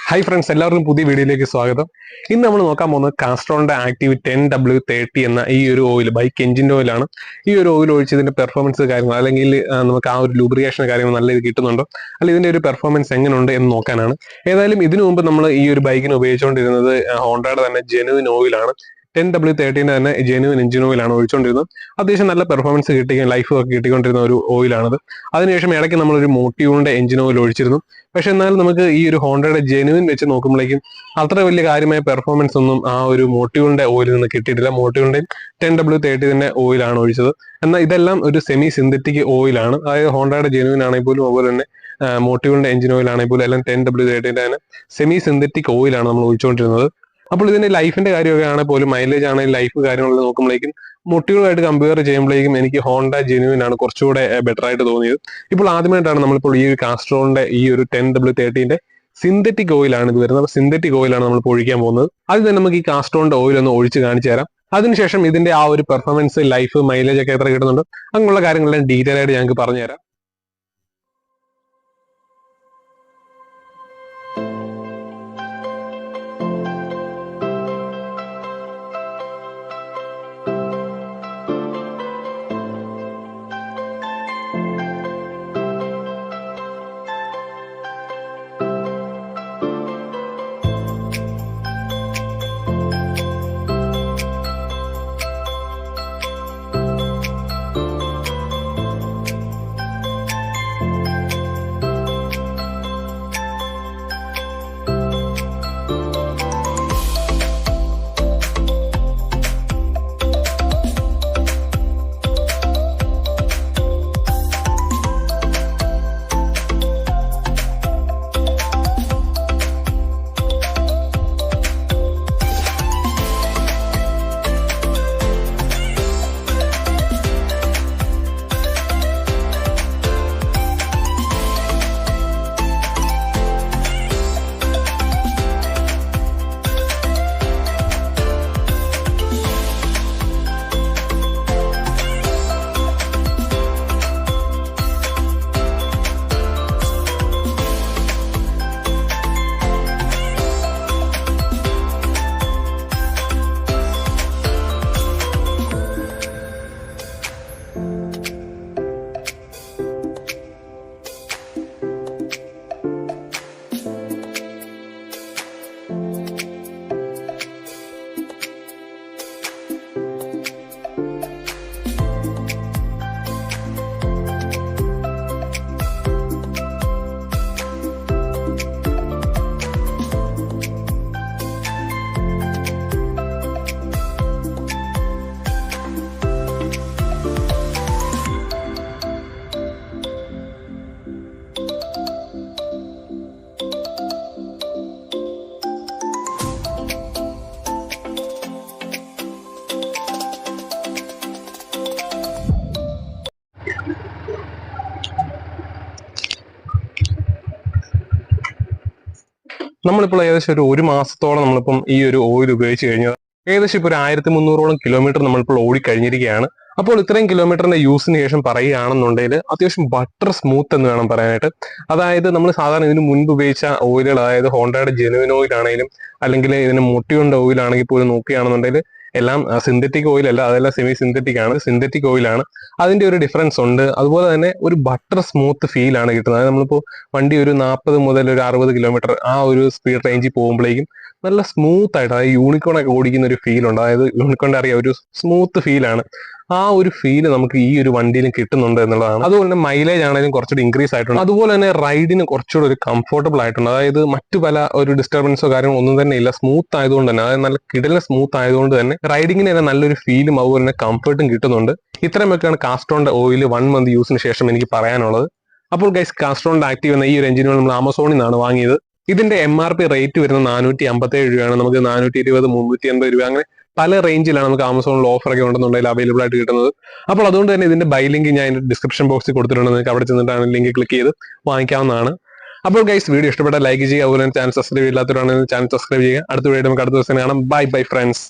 Hi friends, എല്ലാവർക്കും പുതിയ വീഡിയോയിലേക്ക് സ്വാഗതം. ഇന്ന് നമ്മൾ നോക്കാൻ പോകുന്നത് കാസ്ട്രോണിന്റെ ആക്റ്റീവ് 10W30 എന്ന ഈ ഒരു ഓയിൽ ബൈക്ക് എഞ്ചിൻ ഓയിലാണ്. ഈ ഒരു ഓയിൽ ഒഴിച്ച് ഇതിന്റെ പെർഫോമൻസ് കാര്യങ്ങൾ അല്ലെങ്കിൽ നമുക്ക് ആ ഒരു ലൂബ്രിക്കേഷൻ കാര്യങ്ങൾ നല്ല ഇത് കിട്ടുന്നുണ്ടോ അല്ലെങ്കിൽ ഇതിന്റെ ഒരു പെർഫോമൻസ് എങ്ങനെയുണ്ട് എന്ന് നോക്കാനാണ്. ഏതായാലും ഇതിനു മുമ്പ് നമ്മൾ ഈ ഒരു ബൈക്കിന് ഉപയോഗിച്ചുകൊണ്ടിരുന്നത് ഹോണ്ടയുടെ തന്നെ ജെനുവിൻ ഓയിലാണ്. 10W30 തന്നെ ജെനുവിൻ എഞ്ചിൻ ഓയിലാണ് ഒഴിച്ചുകൊണ്ടിരുന്നത്. അത്യാവശ്യം നല്ല പെർഫോമൻസ് കിട്ടുകയും ലൈഫ് ഒക്കെ കിട്ടിക്കൊണ്ടിരുന്ന ഒരു ഓയിലാണത്. അതിനുശേഷം ഇടയ്ക്ക് നമ്മളൊരു മോട്ടീവിന്റെ എഞ്ചിൻ ഓയിൽ ഒഴിച്ചിരുന്നു. പക്ഷെ എന്നാലും നമുക്ക് ഈ ഒരു ഹോണ്ടയുടെ ജെനുവിൻ വെച്ച് നോക്കുമ്പോഴേക്കും അത്ര വലിയ കാര്യമായ പെർഫോമൻസ് ഒന്നും ആ ഒരു മോട്ടീവിന്റെ ഓയിലിൽ നിന്ന് കിട്ടിയിട്ടില്ല. മോട്ടീവിന്റെ 10W30 തന്നെ ഓയിലാണ് ഒഴിച്ചത്. എന്നാൽ ഇതെല്ലാം ഒരു സെമി സിന്തറ്റിക് ഓയിലാണ്. അതായത് ഹോണ്ടയുടെ ജെനുവിൻ ആണെങ്കിൽ പോലും അതുപോലെ തന്നെ മോട്ടീവിന്റെ എഞ്ചിൻ ഓയിൽ ആണെങ്കിൽ പോലും എല്ലാം 10W30 തന്നെ സെമി സിന്തറ്റിക് ഓയിലാണ് നമ്മൾ ഒഴിച്ചുകൊണ്ടിരുന്നത്. അപ്പോൾ ഇതിന്റെ ലൈഫിന്റെ കാര്യമൊക്കെ ആണെങ്കിൽ പോലും മൈലേജ് ആണെങ്കിൽ ലൈഫ് കാര്യങ്ങളൊക്കെ നോക്കുമ്പോഴേക്കും മോട്ടീവുമായിട്ട് കമ്പയർ ചെയ്യുമ്പോഴേക്കും എനിക്ക് ഹോണ്ട ജെനുവിൻ ആണ് കുറച്ചുകൂടെ ബെറ്റർ ആയിട്ട് തോന്നിയത്. ഇപ്പോൾ ആദ്യമായിട്ടാണ് നമ്മളിപ്പോൾ ഈ ഒരു കാസ്ട്രോണിന്റെ ഈ ഒരു 10W30 സിന്തറ്റിക് ഓയിലാണ് ഇത് വരുന്നത്. അപ്പോൾ സിന്തറ്റിക് ഓയിലാണ് നമ്മൾ ഒഴിക്കാൻ പോകുന്നത്. അത് തന്നെ നമുക്ക് ഈ കാസ്ട്രോണിന്റെ ഓയിൽ ഒന്ന് ഒഴിച്ച് കാണിച്ചു തരാം. അതിനുശേഷം ഇതിന്റെ ആ ഒരു പെർഫോമൻസ് ലൈഫ് മൈലേജ് ഒക്കെ എത്ര കിട്ടുന്നുണ്ട് അങ്ങനെയുള്ള കാര്യങ്ങളെല്ലാം ഡീറ്റെയിൽ ആയിട്ട് ഞങ്ങൾക്ക് പറഞ്ഞുതരാം. നമ്മളിപ്പോൾ ഏകദേശം ഒരു മാസത്തോളം നമ്മളിപ്പം ഈ ഒരു ഓയിൽ ഉപയോഗിച്ച് കഴിഞ്ഞത് ഏകദേശം ഇപ്പോൾ ഒരു 1300ഓളം കിലോമീറ്റർ നമ്മളിപ്പോൾ ഓടിക്കഴിഞ്ഞിരിക്കുകയാണ്. അപ്പോൾ ഇത്രയും കിലോമീറ്ററിന്റെ യൂസിന് ശേഷം പറയുകയാണെന്നുണ്ടെങ്കിൽ അത്യാവശ്യം ബട്ടർ സ്മൂത്ത് എന്ന് വേണം പറയാനായിട്ട്. അതായത് നമ്മൾ സാധാരണ ഇതിന് മുൻപ് ഉപയോഗിച്ച ഓയിലുകൾ, അതായത് ഹോണ്ടയുടെ ജെനുവിൻ ഓയിൽ ആണെങ്കിലും അല്ലെങ്കിൽ ഇതിന് മോട്ടീവിന്റെ ഓയിൽ ആണെങ്കിൽ പോലും നോക്കുകയാണെന്നുണ്ടെങ്കിൽ എല്ലാം സിന്തറ്റിക് ഓയിൽ അല്ല, അതെല്ലാം സെമി സിന്തറ്റിക് ആണ്, സിന്തറ്റിക് ഓയിലാണ്. അതിന്റെ ഒരു ഡിഫറൻസ് ഉണ്ട്. അതുപോലെ തന്നെ ഒരു ബട്ടർ സ്മൂത്ത് ഫീൽ ആണ് കിട്ടുന്നത്. അതായത് നമ്മളിപ്പോൾ വണ്ടി ഒരു 40 മുതൽ ഒരു 60 കിലോമീറ്റർ ആ ഒരു സ്പീഡ് റേഞ്ചിൽ പോകുമ്പോഴേക്കും നല്ല സ്മൂത്ത് ആയിട്ട്, അതായത് യൂണിക്കോണൊക്കെ ഓടിക്കുന്ന ഒരു ഫീൽ ഉണ്ട്. അതായത് യൂണിക്കോണിന്റെ അറിയാം, ഒരു സ്മൂത്ത് ഫീലാണ്. ആ ഒരു ഫീല് നമുക്ക് ഈ ഒരു വണ്ടിയിലും കിട്ടുന്നുണ്ട് എന്നുള്ളതാണ്. അതുപോലെ തന്നെ മൈലേജ് ആണെങ്കിലും കുറച്ചുകൂടി ഇൻക്രീസ് ആയിട്ടുണ്ട്. അതുപോലെ തന്നെ റൈഡിന് കുറച്ചുകൂടി ഒരു കംഫർട്ടബിൾ ആയിട്ടുണ്ട്. അതായത് മറ്റു പല ഒരു ഡിസ്റ്റർബൻസോ കാര്യങ്ങളോ ഒന്നും തന്നെ ഇല്ല. സ്മൂത്ത് ആയതുകൊണ്ട് തന്നെ, അതായത് നല്ല കിടലിന് സ്മൂത്ത് ആയതുകൊണ്ട് തന്നെ റൈഡിങ്ങിന് തന്നെ നല്ലൊരു ഫീലും അതുപോലെ തന്നെ കംഫർട്ടും കിട്ടുന്നുണ്ട്. ഇത്രയുമൊക്കെയാണ് കാസ്ട്രോണിന്റെ ഓയിൽ 1 മന്ത് യൂസിന് ശേഷം എനിക്ക് പറയാനുള്ളത്. അപ്പോൾ ഗൈസ്, കാസ്ട്രോണിന്റെ ആക്റ്റീവ് എന്ന ഈ ഒരു എഞ്ചിൻ നമ്മൾ ആമസോണിൽ നിന്നാണ് വാങ്ങിയത്. ഇതിന്റെ MRP റേറ്റ് വരുന്നത് 457 രൂപയാണ്. നമുക്ക് 420, 380 രൂപ അങ്ങനെ പല റേഞ്ചിലാണ് നമുക്ക് ആമസോണിൽ ഓഫർ ഒക്കെ ഉണ്ടെന്നുണ്ടെങ്കിൽ അവൈലബിൾ ആയിട്ട് കിട്ടുന്നത്. അപ്പോൾ അതുകൊണ്ട് തന്നെ ഇതിന്റെ ബൈ ലിങ്ക് ഞാൻ ഡിസ്ക്രിപ്ഷൻ ബോക്സിൽ കൊടുത്തിട്ടുണ്ട്. നിങ്ങൾക്ക് അവിടെ ചെന്നിട്ടാണ് ലിങ്ക് ക്ലിക്ക് ചെയ്ത് വാങ്ങിക്കാവുന്നതാണ്. അപ്പോൾ ഗൈസ്, വീഡിയോ ഇഷ്ടപ്പെട്ട ലൈക്ക് ചെയ്യുക. അതുപോലെ ചാനൽ സബ്സ്ക്രൈബ് ചെയ്യാത്തവരാണെങ്കിൽ ചാനൽ സബ്സ്ക്രൈബ് ചെയ്യുക. അടുത്ത വീഡിയോ നമുക്ക് അടുത്ത ദിവസം കാണാം. Bye bye friends.